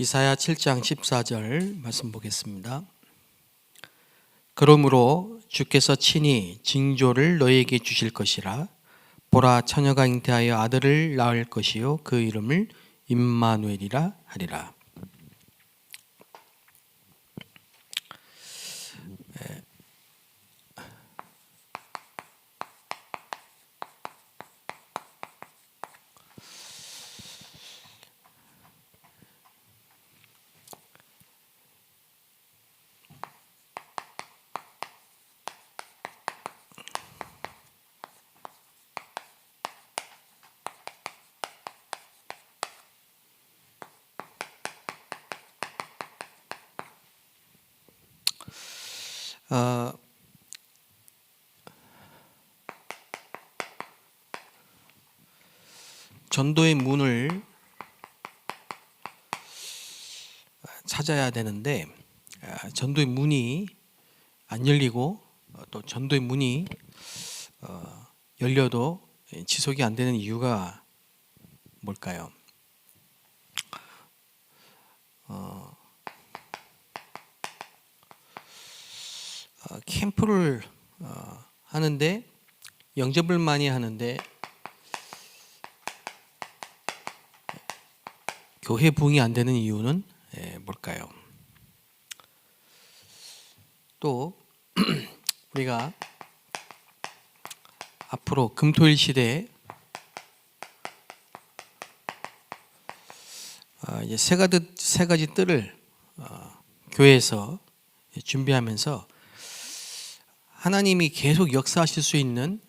이사야 7장 14절 말씀 보겠습니다. 그러므로 주께서 친히 징조를 너희에게 주실 것이라. 보라, 처녀가 잉태하여 아들을 낳을 것이요 그 이름을 임마누엘이라 하리라. 전도의 문을 찾아야 되는데 전도의 문이 안 열리고 또 전도의 문이 열려도 지속이 안 되는 이유가 뭘까요? 캠프를 하는데 영접을 많이 하는데 교회 부흥이 안 되는 이유는 뭘까요? 또 우리가 앞으로 금토일 시대에 이제 세 가지 뜰을 교회에서 준비하면서 하나님이 계속 역사하실 수 있는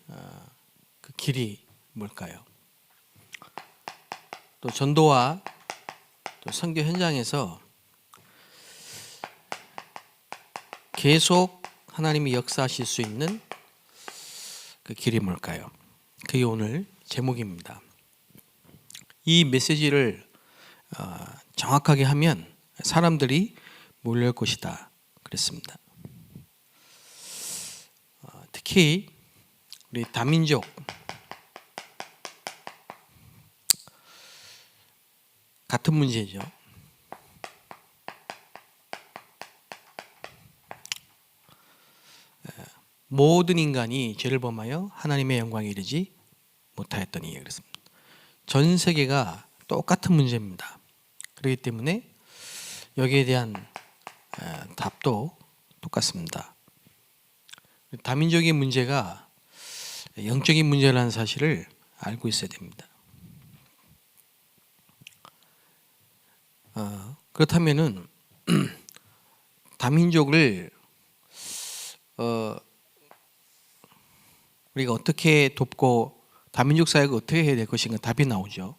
그 길이 뭘까요? 또 전도와 또 선교 현장에서 계속 하나님이 역사하실 수 있는 그 길이 뭘까요? 그게 오늘 제목입니다. 이 메시지를 정확하게 하면 사람들이 몰려올 것이다 그랬습니다. 특히 우리 다민족 같은 문제죠. 모든 인간이 죄를 범하여 하나님의 영광에 이르지 못하였더니 그랬습니다. 전 세계가 똑같은 문제입니다. 그렇기 때문에 여기에 대한 답도 똑같습니다. 다민족의 문제가 영적인 문제라는 사실을 알고 있어야 됩니다. 그렇다면은 다민족을 우리가 어떻게 돕고 다민족 사역을 어떻게 해야 될 것인가 답이 나오죠.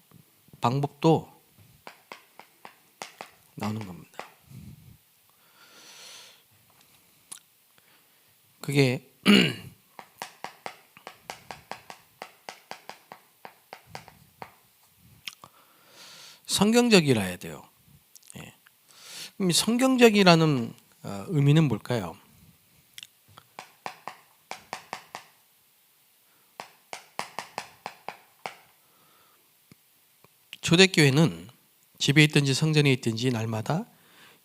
방법도 나오는 겁니다. 그게 성경적이라 해야 돼요. 성경적이라는 의미는 뭘까요? 초대교회는 집에 있든지 성전에 있든지 날마다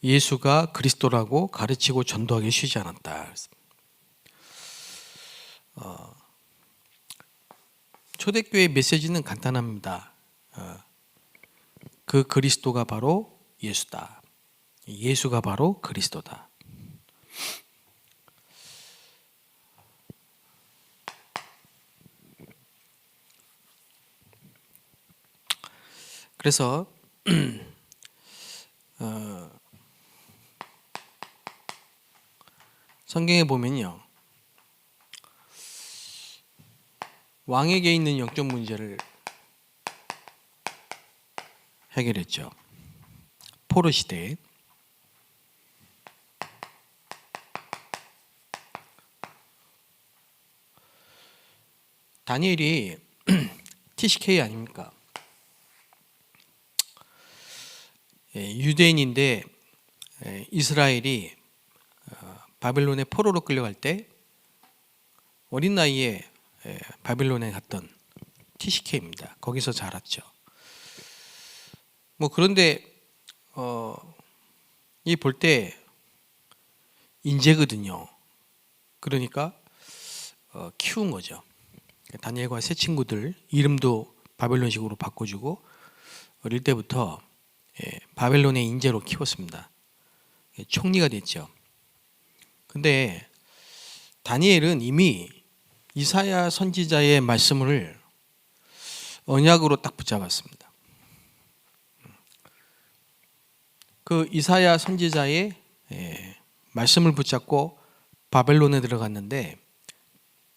예수가 그리스도라고 가르치고 전도하기 쉬지 않았다. 초대교회의 메시지는 간단합니다. 그 그리스도가 바로 예수다. 예수가 바로 그리스도다. 그래서 성경에 보면요, 왕에게 있는 영적 문제를 해결했죠. 포로 시대에 다니엘이 TCK 아닙니까? 유대인인데 이스라엘이 바벨론의 포로로 끌려갈 때 어린 나이에 바벨론에 갔던 TCK입니다. 거기서 자랐죠. 그런데 이 볼 때 인재거든요. 그러니까 키운 거죠. 다니엘과 세 친구들 이름도 바벨론식으로 바꿔주고 어릴 때부터 바벨론의 인재로 키웠습니다. 총리가 됐죠. 근데 다니엘은 이미 이사야 선지자의 말씀을 언약으로 딱 붙잡았습니다. 그 이사야 선지자의 말씀을 붙잡고 바벨론에 들어갔는데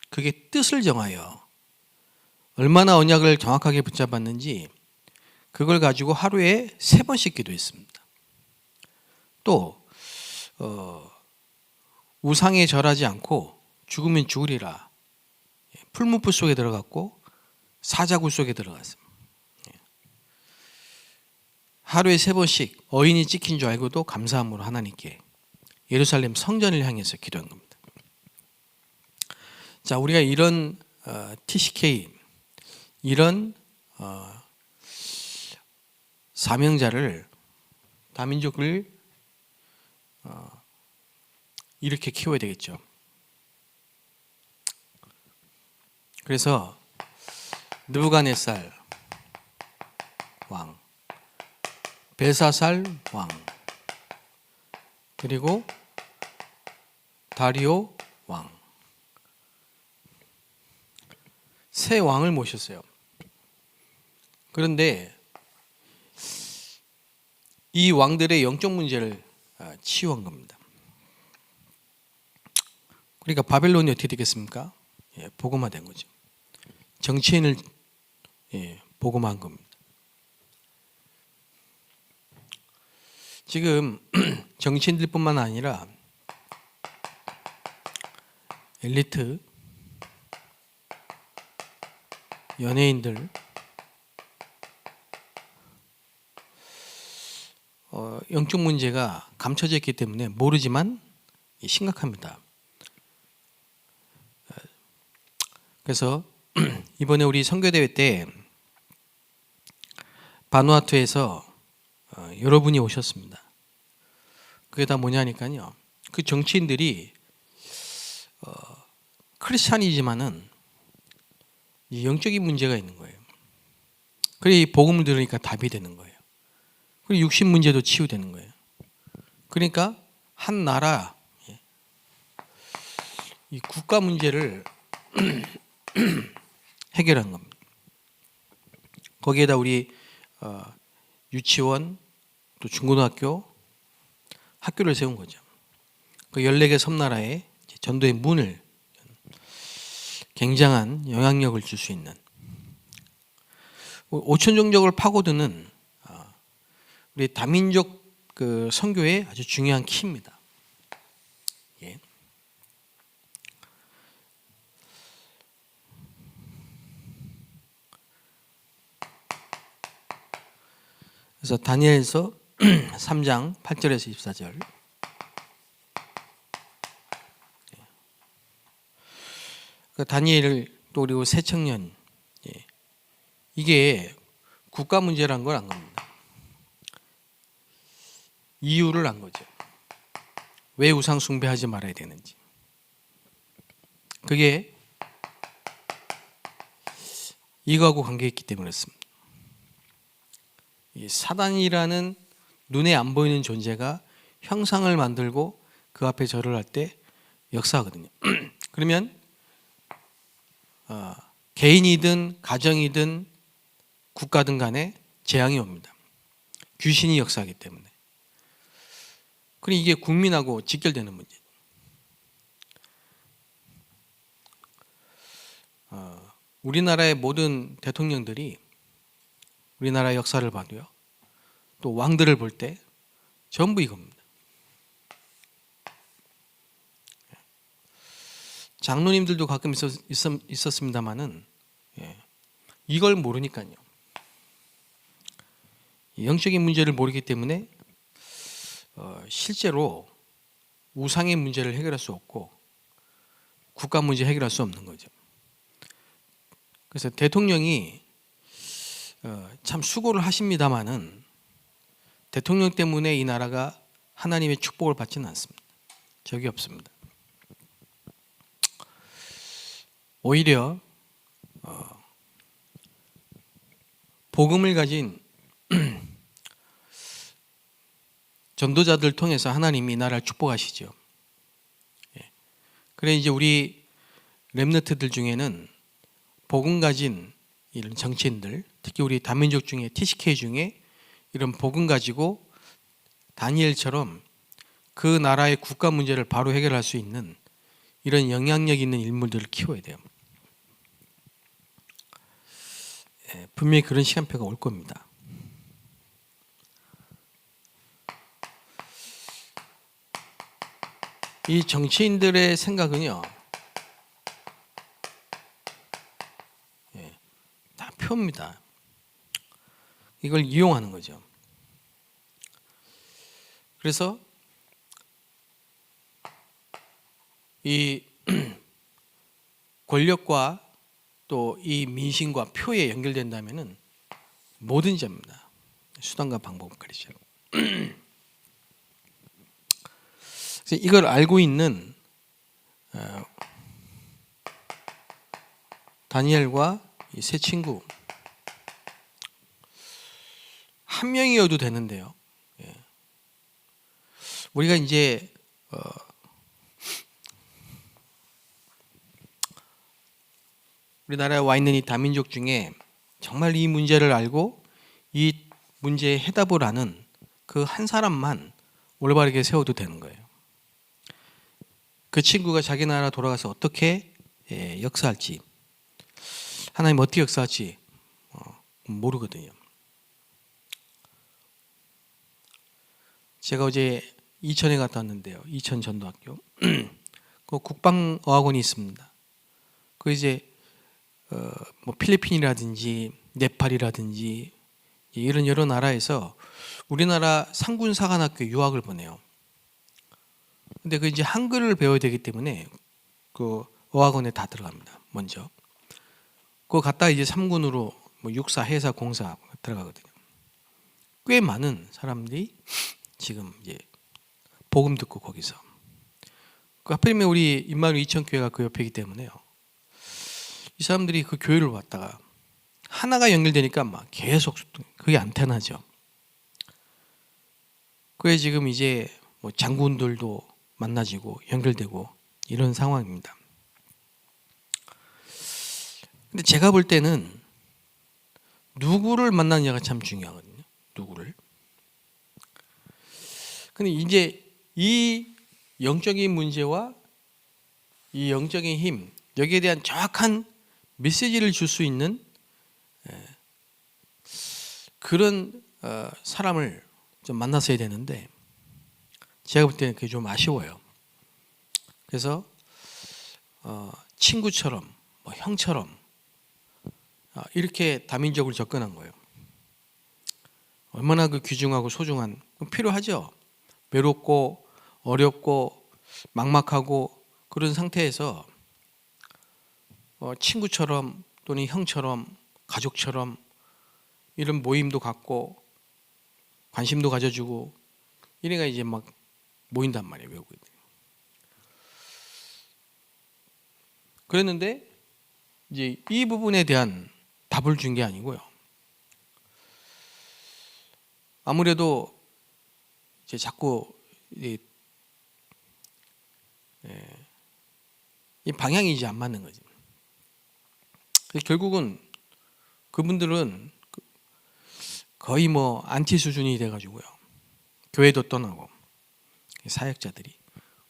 그게 뜻을 정하여 얼마나 언약을 정확하게 붙잡았는지 그걸 가지고 하루에 3번씩 기도했습니다. 또 우상에 절하지 않고 죽으면 죽으리라. 풀무불 속에 들어갔고 사자굴 속에 들어갔습니다. 하루에 3번씩 어인이 찍힌 줄 알고도 감사함으로 하나님께 예루살렘 성전을 향해서 기도한 겁니다. 자, 우리가 이런 TCK 이런 사명자를 다민족을 이렇게 키워야 되겠죠. 그래서 느부갓네살 왕, 벨사살 왕, 그리고 다리오 왕, 세 왕을 모셨어요. 그런데 이 왕들의 영적 문제를 치유한 겁니다. 그러니까 바벨론이 어떻게 되겠습니까? 복음화된 거죠. 정치인을 복음화한 겁니다. 지금 정치인들뿐만 아니라 엘리트, 연예인들, 영적 문제가 감춰져 있기 때문에 모르지만 심각합니다. 그래서 이번에 우리 선교대회 때 바누아투에서 여러분이 오셨습니다. 그게 다 뭐냐니까요. 그 정치인들이 크리스찬이지만은 영적인 문제가 있는 거예요. 그래 복음을 들으니까 답이 되는 거예요. 그리고 육신 문제도 치유되는 거예요. 그러니까 한 나라 이 국가 문제를 해결한 겁니다. 거기에다 우리 유치원 또 중고등학교 학교를 세운 거죠. 그 14개 섬나라에 전도의 문을 굉장한 영향력을 줄 수 있는 5천 종족을 파고드는 우리 다민족 그 선교의 아주 중요한 키입니다. 예. 그래서 다니엘서 3장 8절에서 24절. 그 다니엘을 또 그리고 새 청년 이게 국가 문제란 걸 안 겁니다. 이유를 안 거죠. 왜 우상 숭배하지 말아야 되는지. 그게 이거하고 관계 있기 때문에 그렇습니다. 이 사단이라는 눈에 안 보이는 존재가 형상을 만들고 그 앞에 절을 할 때 역사하거든요. 그러면 개인이든 가정이든 국가든 간에 재앙이 옵니다. 귀신이 역사하기 때문에. 그럼 이게 국민하고 직결되는 문제죠. 우리나라의 모든 대통령들이 우리나라 역사를 봐도요. 또 왕들을 볼 때 전부 이겁니다. 장로님들도 가끔 있었습니다만은 이걸 모르니까요. 영적인 문제를 모르기 때문에 실제로 우상의 문제를 해결할 수 없고 국가 문제 해결할 수 없는 거죠. 그래서 대통령이 참 수고를 하십니다마는 대통령 때문에 이 나라가 하나님의 축복을 받지는 않습니다. 적이 없습니다. 오히려 복음을 가진 전도자들 통해서 하나님이 이 나라를 축복하시죠. 그래 이제 우리 렘너트들 중에는 복음 가진 이런 정치인들, 특히 우리 다민족 중에 TCK 중에 이런 복음 가지고 다니엘처럼 그 나라의 국가 문제를 바로 해결할 수 있는 이런 영향력 있는 인물들을 키워야 돼요. 분명히 그런 시간표가 올 겁니다. 이 정치인들의 생각은요, 다 표입니다. 이걸 이용하는 거죠. 그래서 이 권력과 또 이 민심과 표에 연결된다면은 뭐든지 합니다. 수단과 방법을 가리죠. 그래서 이걸 알고 있는 다니엘과 이 세 친구 한 명이어도 되는데요. 우리가 이제 우리나라에 와 있는 이 다민족 중에 정말 이 문제를 알고 이 문제에 해답을 아는 그 한 사람만 올바르게 세워도 되는 거예요. 그 친구가 자기 나라 돌아가서 어떻게 역사할지, 하나님 어떻게 역사할지 모르거든요. 제가 어제 이천에 갔다 왔는데요. 이천 전도학교. 그 국방어학원이 있습니다. 그 이제 뭐 필리핀이라든지 네팔이라든지 이런 여러 나라에서 우리나라 상군사관학교 유학을 보내요. 근데 그 이제 한글을 배워야 되기 때문에 그 어학원에 다 들어갑니다. 먼저. 그거 갔다 이제 3군으로 뭐 육사, 해사, 공사 들어가거든요. 꽤 많은 사람들이 지금 이제 복음 듣고 거기서. 그 하필이면 우리 임마누엘 이천교회가 그 옆이기 때문에요. 이 사람들이 그 교회를 왔다가 하나가 연결되니까 막 계속 그게 안테나죠. 그게 지금 이제 뭐 장군들도 만나지고 연결되고 이런 상황입니다. 근데 제가 볼 때는 누구를 만나느냐가 참 중요하거든요. 누구를. 근데 이제 이 영적인 문제와 이 영적인 힘, 여기에 대한 정확한 메시지를 줄 수 있는 그런 사람을 좀 만났어야 되는데 제가 볼 때는 그게 좀 아쉬워요. 그래서 친구처럼 뭐 형처럼 이렇게 다민족을 접근한 거예요. 얼마나 그 귀중하고 소중한, 필요하죠. 외롭고 어렵고 막막하고 그런 상태에서 친구처럼 또는 형처럼 가족처럼 이런 모임도 갖고 관심도 가져주고 이래가 이제 막 모인단 말이에요. 외국인들. 그랬는데 이제 이 부분에 대한 답을 준 게 아니고요. 아무래도 이제 자꾸 이 방향이 이제 안 맞는 거지. 결국은 그분들은 거의 뭐 안티 수준이 돼가지고요. 교회도 떠나고 사역자들이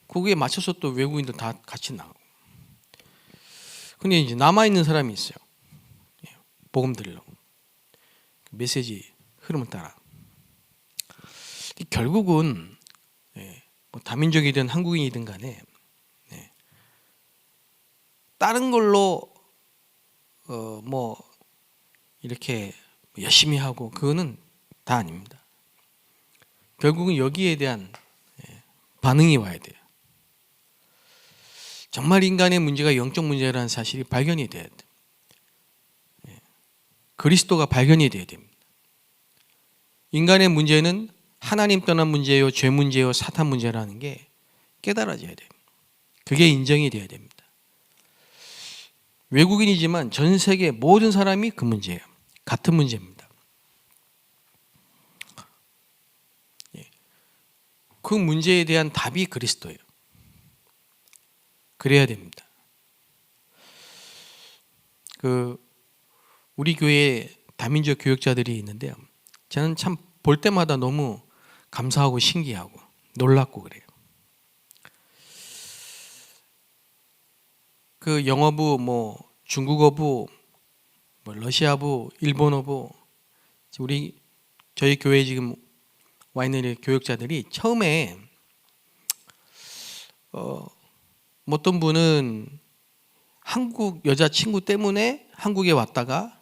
거기에 맞춰서 또 외국인들 다 같이 나가고. 근데 이제 남아 있는 사람이 있어요. 복음 들으려고 메시지 흐름을 따라. 결국은 뭐 다민족이든 한국인이든 간에 다른 걸로 뭐 이렇게 열심히 하고 그거는 다 아닙니다. 결국은 여기에 대한 반응이 와야 돼요. 정말 인간의 문제가 영적 문제라는 사실이 발견이 돼야 돼요. 그리스도가 발견이 돼야 됩니다. 인간의 문제는 하나님 떠난 문제요, 죄 문제요, 사탄 문제라는 게 깨달아져야 돼요. 그게 인정이 돼야 됩니다. 외국인이지만 전 세계 모든 사람이 그 문제예요. 같은 문제입니다. 그 문제에 대한 답이 그리스도예요. 그래야 됩니다. 우리 교회에 다민족 교역자들이 있는데요. 저는 참 볼 때마다 너무 감사하고 신기하고 놀랍고 그래요. 그 영어부, 중국어부, 러시아부, 일본어부, 저희 교회에 지금 와 있는 교역자들이 처음에 어떤 분은 한국 여자친구 때문에 한국에 왔다가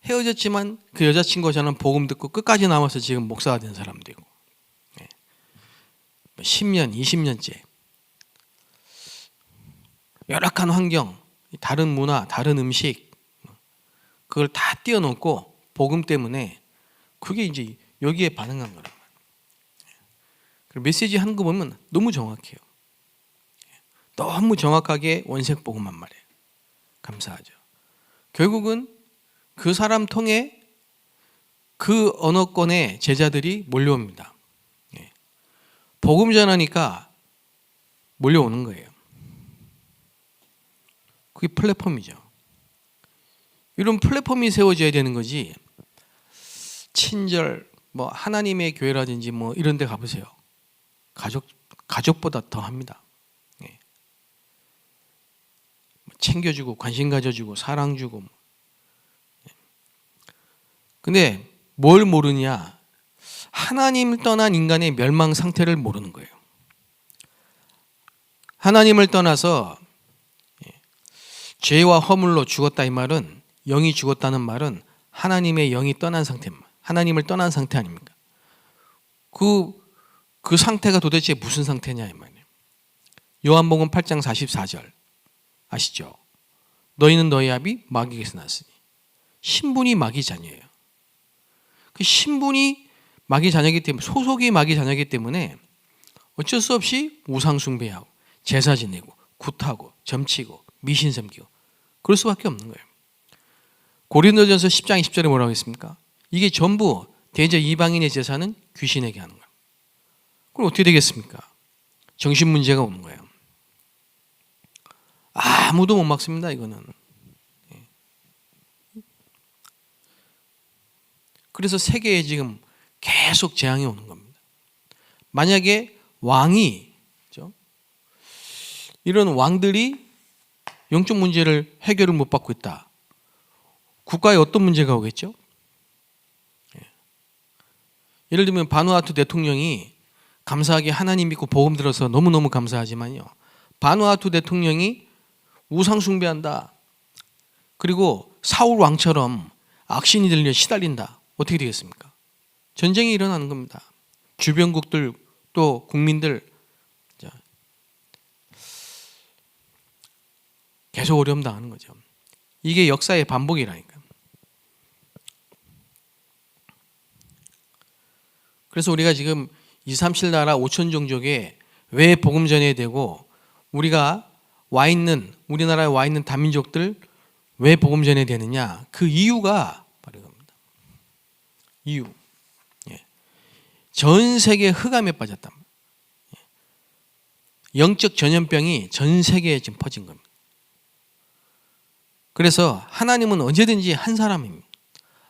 헤어졌지만 그 여자친구가 저는 복음 듣고 끝까지 남아서 지금 목사가 된 사람도 있고, 10년, 20년째 열악한 환경, 다른 문화, 다른 음식, 그걸 다 뛰어넘고 복음 때문에 그게 이제 여기에 반응한 거란 말이에요. 메시지 하는 거 보면 너무 정확해요. 너무 정확하게 원색 복음한 말이에요. 감사하죠. 결국은 그 사람 통해 그 언어권의 제자들이 몰려옵니다. 복음 전하니까 몰려오는 거예요. 그게 플랫폼이죠. 이런 플랫폼이 세워져야 되는 거지. 친절, 하나님의 교회라든지 이런 데 가보세요. 가족보다 더 합니다. 챙겨주고 관심 가져주고 사랑 주고. 근데 뭘 모르냐? 하나님을 떠난 인간의 멸망 상태를 모르는 거예요. 하나님을 떠나서 죄와 허물로 죽었다 이 말은, 영이 죽었다는 말은 하나님의 영이 떠난 상태입니다. 하나님을 떠난 상태 아닙니까? 그 상태가 도대체 무슨 상태냐 이 말이에요. 요한복음 8장 44절 아시죠? 너희는 너희 아비 마귀에게서 났으니. 신분이 마귀 자녀예요. 그 신분이 마귀 자녀이기 때문에, 소속이 마귀 자녀이기 때문에 어쩔 수 없이 우상 숭배하고 제사 지내고 굿하고 점치고 미신 섬기고 그럴 수밖에 없는 거예요. 고린도전서 10장 20절에 뭐라고 했습니까? 이게 전부 대저 이방인의 제사는 귀신에게 하는 거예요. 그럼 어떻게 되겠습니까? 정신 문제가 오는 거예요. 아무도 못 막습니다, 이거는. 그래서 세계에 지금 계속 재앙이 오는 겁니다. 만약에 왕이, 이런 왕들이 영적 문제를 해결을 못 받고 있다. 국가에 어떤 문제가 오겠죠? 예를 들면 바누아투 대통령이 감사하게 하나님 믿고 복음 들어서 너무너무 감사하지만요. 바누아투 대통령이 우상 숭배한다. 그리고 사울 왕처럼 악신이 들려 시달린다. 어떻게 되겠습니까? 전쟁이 일어나는 겁니다. 주변국들 또 국민들 계속 어려움 당하는 거죠. 이게 역사의 반복이라니까. 그래서 우리가 지금 237 나라 5천 종족에 왜 복음 전해야 되고, 우리가 우리나라에 와 있는 다민족들 왜 복음 전해야 되느냐, 그 이유가 바로 이겁니다. 이유. 전 세계 흑암에 빠졌다. 영적 전염병이 전 세계에 지금 퍼진 겁니다. 그래서 하나님은 언제든지 한 사람입니다.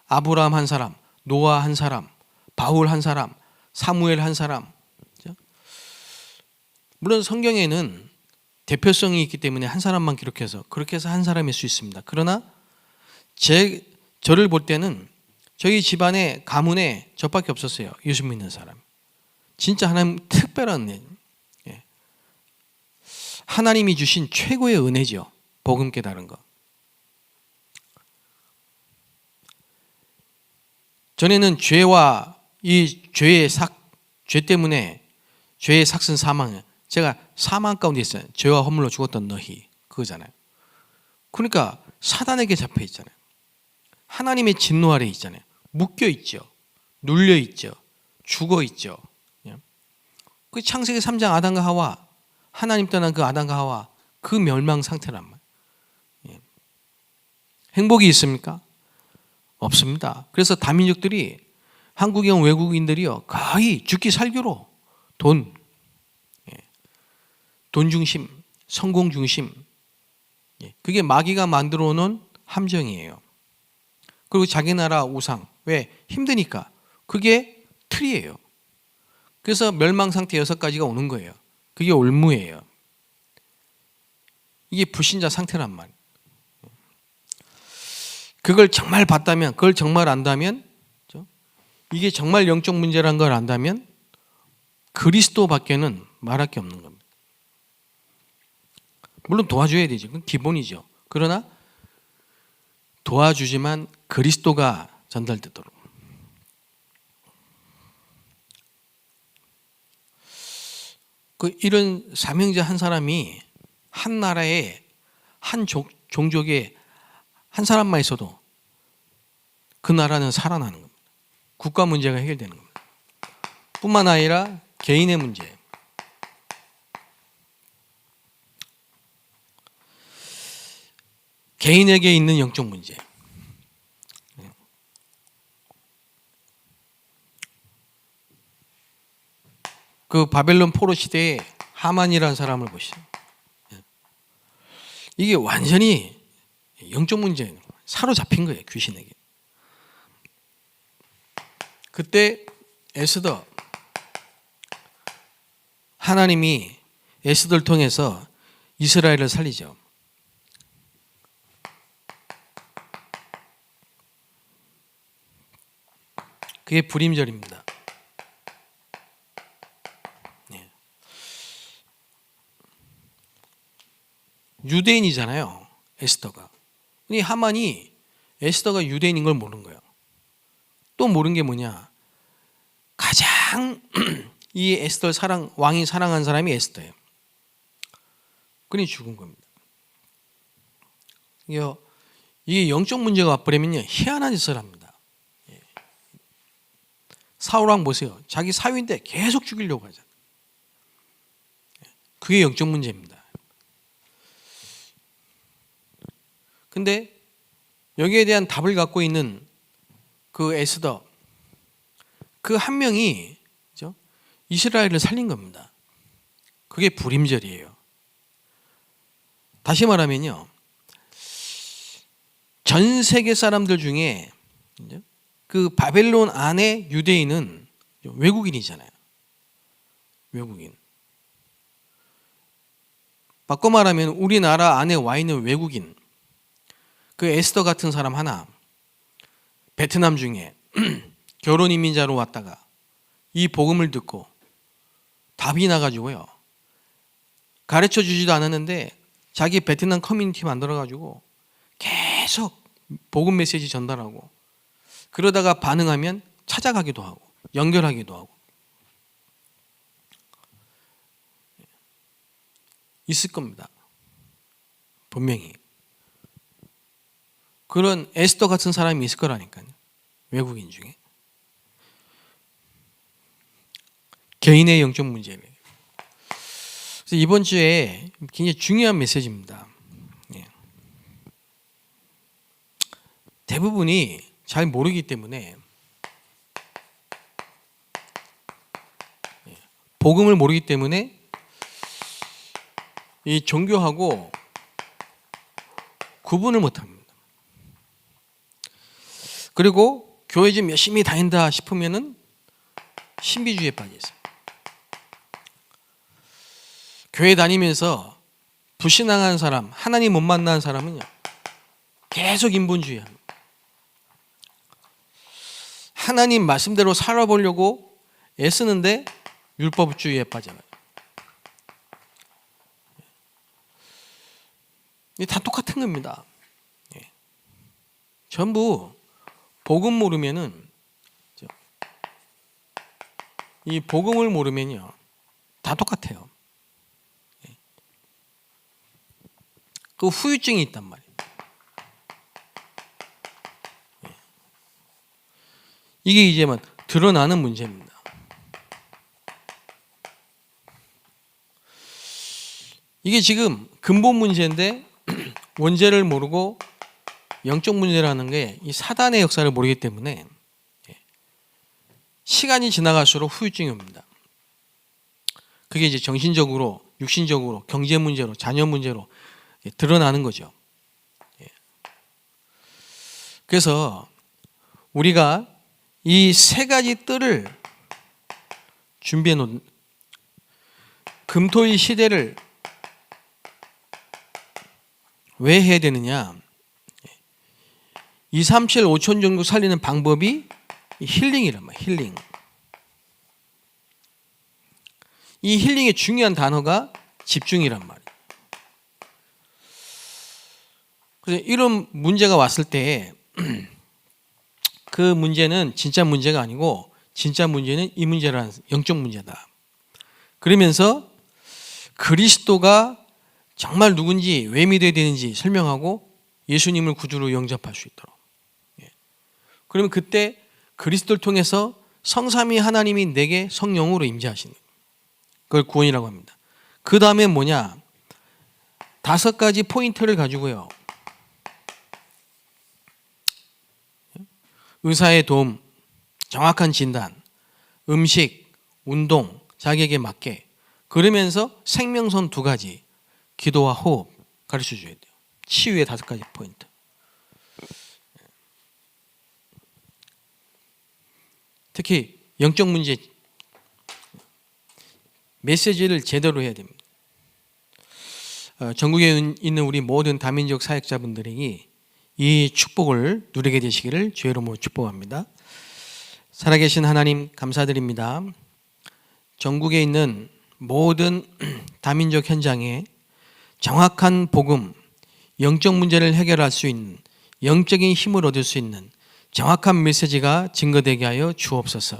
아브라함 한 사람, 노아 한 사람, 바울 한 사람, 사무엘 한 사람. 물론 성경에는 대표성이 있기 때문에 한 사람만 기록해서 그렇게 해서 한 사람일 수 있습니다. 그러나 저를 볼 때는 저희 집안에 가문에 저밖에 없었어요. 예수 믿는 사람. 진짜 하나님 특별한 은혜. 하나님이 주신 최고의 은혜죠. 복음 깨달은 거. 전에는 죄와 이 죄 때문에 죄의 삭슨 사망, 제가 사망 가운데 있어요. 죄와 허물로 죽었던 너희, 그거잖아요. 그러니까 사단에게 잡혀 있잖아요. 하나님의 진노 아래 있잖아요. 묶여 있죠. 눌려 있죠. 죽어 있죠. 그 창세기 3장 아담과 하와, 하나님 떠난 그 아담과 하와, 그 멸망 상태란 말이에요. 행복이 있습니까? 없습니다. 그래서 다민족들이, 한국에 온 외국인들이요, 거의 죽기 살기로 돈 중심, 성공 중심, 그게 마귀가 만들어 놓은 함정이에요. 그리고 자기 나라 우상, 왜? 힘드니까. 그게 틀이에요. 그래서 멸망 상태 6가지가 오는 거예요. 그게 올무예요. 이게 불신자 상태란 말이에요. 그걸 정말 봤다면, 그걸 정말 안다면, 이게 정말 영적 문제라는 걸 안다면 그리스도밖에는 말할 게 없는 겁니다. 물론 도와줘야 되죠. 그건 기본이죠. 그러나 도와주지만 그리스도가 전달되도록. 이런 사명자 한 사람이 한 나라에, 한 종족에 한 사람만 있어도 그 나라는 살아나는 겁니다. 국가 문제가 해결되는 겁니다. 뿐만 아니라 개인의 문제. 개인에게 있는 영적 문제. 그 바벨론 포로 시대에 하만이라는 사람을 보시죠. 이게 완전히 영적 문제예요. 사로잡힌 거예요, 귀신에게. 그때 에스더, 하나님이 에스더를 통해서 이스라엘을 살리죠. 그게 불임절입니다. 유대인이잖아요, 에스더가. 이 하만이 에스더가 유대인인 걸 모르는 거예요. 또 모르는 게 뭐냐? 가장 이 에스더 왕이 사랑한 사람이 에스더예요. 그러니 죽은 겁니다. 이게 영적 문제가 와버리면요, 희한한 짓을 합니다. 사울왕 보세요. 자기 사위인데 계속 죽이려고 하잖아요. 그게 영적 문제입니다. 근데 여기에 대한 답을 갖고 있는 그 에스더, 그 한 명이 이스라엘을 살린 겁니다. 그게 불임절이에요. 다시 말하면요, 전 세계 사람들 중에 그 바벨론 안에 유대인은 외국인이잖아요. 외국인. 바꿔 말하면 우리나라 안에 와 있는 외국인, 그 에스더 같은 사람 하나, 베트남 중에 결혼 이민자로 왔다가 이 복음을 듣고 답이 나가지고요, 가르쳐 주지도 않았는데 자기 베트남 커뮤니티 만들어가지고 계속 복음 메시지 전달하고, 그러다가 반응하면 찾아가기도 하고 연결하기도 하고 있을 겁니다. 분명히 그런 에스더 같은 사람이 있을 거라니까요. 외국인 중에. 개인의 영적 문제를. 그래서 이번 주에 굉장히 중요한 메시지입니다. 대부분이 잘 모르기 때문에, 복음을 모르기 때문에 이 종교하고 구분을 못합니다. 그리고 교회 좀 열심히 다닌다 싶으면은 신비주의에 빠져 있어요. 교회 다니면서 불신앙한 사람, 하나님 못 만난 사람은요, 계속 인본주의 합니다. 하나님 말씀대로 살아보려고 애쓰는데 율법주의에 빠져요. 다 똑같은 겁니다. 전부 복음 모르면은, 이 복음을 모르면요, 다 똑같아요. 그 후유증이 있단 말이에요. 이게 이제 드러나는 문제입니다. 이게 지금 근본 문제인데 원죄를 모르고 영적 문제라는 게 이 사단의 역사를 모르기 때문에 시간이 지나갈수록 후유증이 옵니다. 그게 이제 정신적으로, 육신적으로, 경제 문제로, 자녀 문제로 드러나는 거죠. 그래서 우리가 이 세 가지 뜰을 준비해 놓은 금토일 시대를 왜 해야 되느냐? 2, 3, 7, 5천 정도 살리는 방법이 힐링이란 말이에요. 힐링. 이 힐링의 중요한 단어가 집중이란 말이에요. 그래서 이런 문제가 왔을 때 그 문제는 진짜 문제가 아니고 진짜 문제는 이 문제라는 영적 문제다. 그러면서 그리스도가 정말 누군지 왜 믿어야 되는지 설명하고 예수님을 구주로 영접할 수 있도록. 그러면 그때 그리스도를 통해서 성삼위 하나님이 내게 성령으로 임재하시는 거예요. 그걸 구원이라고 합니다. 그 다음에 뭐냐? 5가지 포인트를 가지고요. 의사의 도움, 정확한 진단, 음식, 운동, 자기에게 맞게. 그러면서 생명선 2가지, 기도와 호흡 가르쳐 줘야 돼요. 치유의 5가지 포인트. 특히 영적 문제 메시지를 제대로 해야 됩니다. 전국에 있는 우리 모든 다민족 사역자분들이 이 축복을 누리게 되시기를 주의 이름으로 축복합니다. 살아계신 하나님 감사드립니다. 전국에 있는 모든 다민족 현장에 정확한 복음, 영적 문제를 해결할 수 있는, 영적인 힘을 얻을 수 있는 정확한 메시지가 증거되게 하여 주옵소서.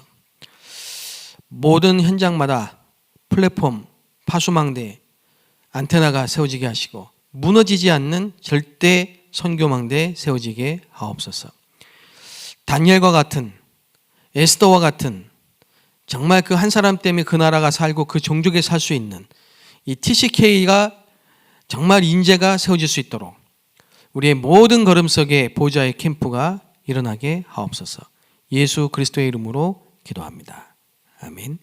모든 현장마다 플랫폼, 파수망대, 안테나가 세워지게 하시고 무너지지 않는 절대 선교망대 세워지게 하옵소서. 다니엘과 같은, 에스더와 같은 정말 그 한 사람 때문에 그 나라가 살고 그 종족에 살 수 있는 이 TCK가 정말 인재가 세워질 수 있도록 우리의 모든 걸음 속에 보좌의 캠프가 일어나게 하옵소서. 예수 그리스도의 이름으로 기도합니다. 아멘.